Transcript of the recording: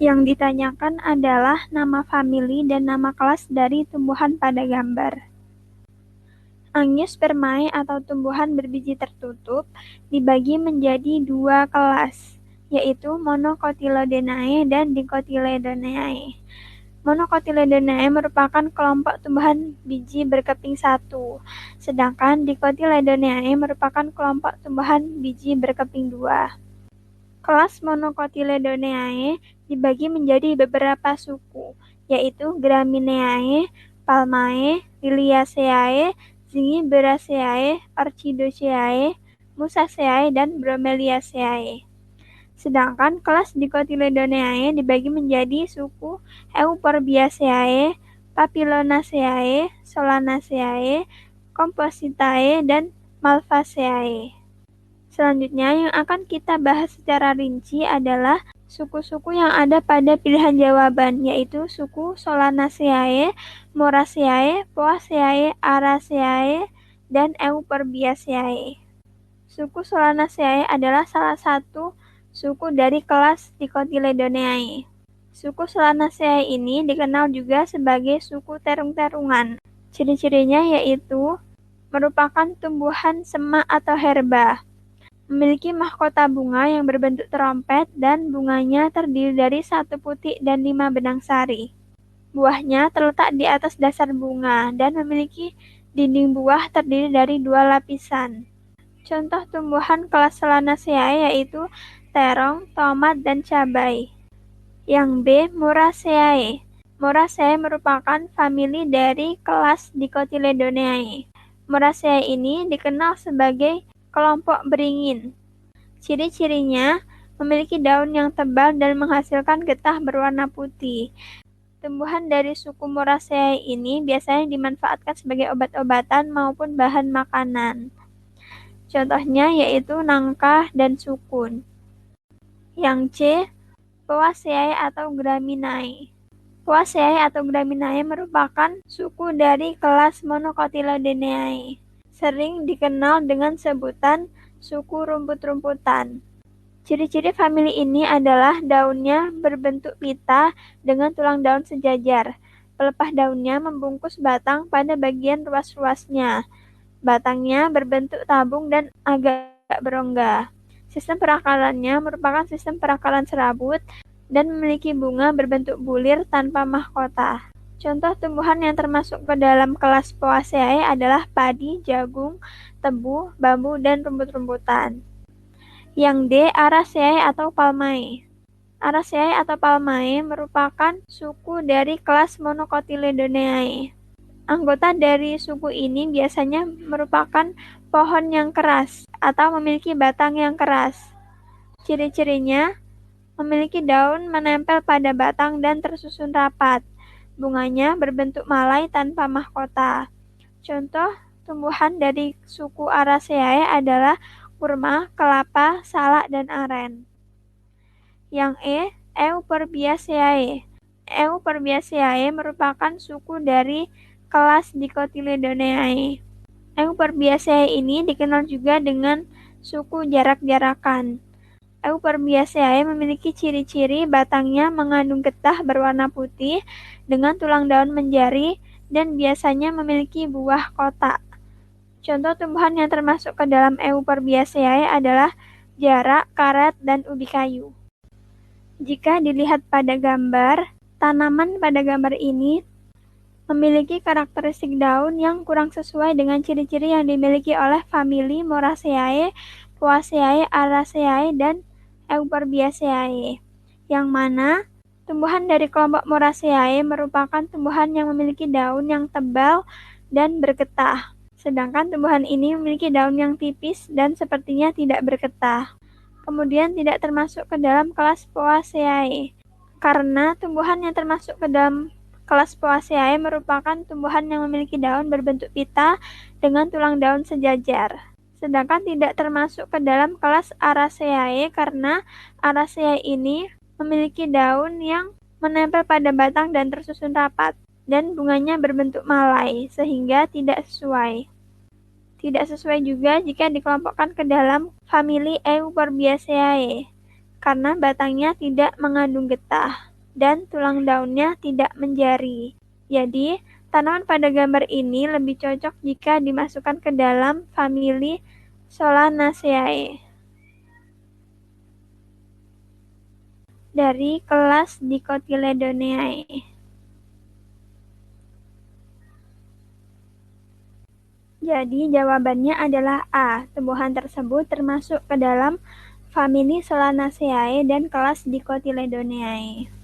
Yang ditanyakan adalah nama famili dan nama kelas dari tumbuhan pada gambar. Angiospermae atau tumbuhan berbiji tertutup dibagi menjadi dua kelas, yaitu Monocotyledonae dan Dicotyledonae. Monocotyledonae merupakan kelompok tumbuhan biji berkeping satu, sedangkan Dicotyledonae merupakan kelompok tumbuhan biji berkeping dua. Kelas Monocotyledonae dibagi menjadi beberapa suku, yaitu Gramineae, Palmae, Liliaceae, Zingiberaceae, Orchidaceae, Musaceae, dan Bromeliaceae. Sedangkan kelas Dicotyledonae dibagi menjadi suku Euphorbiaceae, Papilionaceae, Solanaceae, Compositae, dan Malvaceae. Selanjutnya yang akan kita bahas secara rinci adalah suku-suku yang ada pada pilihan jawaban, yaitu suku Solanaceae, Moraceae, Poaceae, Araceae, dan Euphorbiaceae. Suku Solanaceae adalah salah satu suku dari kelas Dicotyledonae. Suku Solanaceae ini dikenal juga sebagai suku terung-terungan. Ciri-cirinya yaitu merupakan tumbuhan semak atau herba, memiliki mahkota bunga yang berbentuk trompet dan bunganya terdiri dari 1 putik dan 5 benang sari. Buahnya terletak di atas dasar bunga dan memiliki dinding buah terdiri dari 2 lapisan. Contoh tumbuhan kelas Solanaceae yaitu terong, tomat, dan cabai. Yang B. Moraceae. Moraceae merupakan famili dari kelas Dicotyledonae. Moraceae ini dikenal sebagai kelompok beringin. Ciri-cirinya memiliki daun yang tebal dan menghasilkan getah berwarna putih. Tumbuhan dari suku Moraceae ini biasanya dimanfaatkan sebagai obat-obatan maupun bahan makanan. Contohnya yaitu nangka dan sukun. Yang C. Poaceae atau Graminae. Poaceae atau Graminae merupakan suku dari kelas Monocotyledonae. Sering dikenal dengan sebutan suku rumput-rumputan. Ciri-ciri famili ini adalah daunnya berbentuk pita dengan tulang daun sejajar. Pelepah daunnya membungkus batang pada bagian ruas-ruasnya. Batangnya berbentuk tabung dan agak berongga. Sistem perakalannya merupakan sistem perakalan serabut dan memiliki bunga berbentuk bulir tanpa mahkota. Contoh tumbuhan yang termasuk ke dalam kelas Poaceae adalah padi, jagung, tebu, bambu, dan rumput-rumputan. Yang D. Araceae atau Palmae. Araceae atau Palmae merupakan suku dari kelas Monocotyledonae. Anggota dari suku ini biasanya merupakan pohon yang keras atau memiliki batang yang keras. Ciri-cirinya memiliki daun menempel pada batang dan tersusun rapat. Bunganya berbentuk malai tanpa mahkota. Contoh tumbuhan dari suku Araceae adalah kurma, kelapa, salak, dan aren. Yang E. Euphorbiaceae. Euphorbiaceae merupakan suku dari kelas Dicotyledonae. Euphorbiaceae ini dikenal juga dengan suku jarak-jarakan. Euphorbiaceae memiliki ciri-ciri batangnya mengandung getah berwarna putih dengan tulang daun menjari dan biasanya memiliki buah kotak. Contoh tumbuhan yang termasuk ke dalam Euphorbiaceae adalah jarak, karet, dan ubi kayu. Jika dilihat pada gambar, tanaman pada gambar ini memiliki karakteristik daun yang kurang sesuai dengan ciri-ciri yang dimiliki oleh famili Moraceae, Poaceae, Araceae, dan Euphorbiaceae, yang mana tumbuhan dari kelompok Moraceae merupakan tumbuhan yang memiliki daun yang tebal dan bergetah, sedangkan tumbuhan ini memiliki daun yang tipis dan sepertinya tidak bergetah. Kemudian tidak termasuk ke dalam kelas Poaceae, karena tumbuhan yang termasuk ke dalam kelas Poaceae merupakan tumbuhan yang memiliki daun berbentuk pita dengan tulang daun sejajar. Sedangkan tidak termasuk ke dalam kelas Araceae karena Araceae ini memiliki daun yang menempel pada batang dan tersusun rapat, dan bunganya berbentuk malai, sehingga tidak sesuai. Tidak sesuai juga jika dikelompokkan ke dalam famili Euphorbiaceae, karena batangnya tidak mengandung getah. dan tulang daunnya tidak menjari. Jadi, tanaman pada gambar ini lebih cocok jika dimasukkan ke dalam famili Solanaceae. Dari kelas Dicotyledoneae. Jadi jawabannya adalah A. Tumbuhan tersebut termasuk ke dalam famili Solanaceae dan kelas Dicotyledoneae.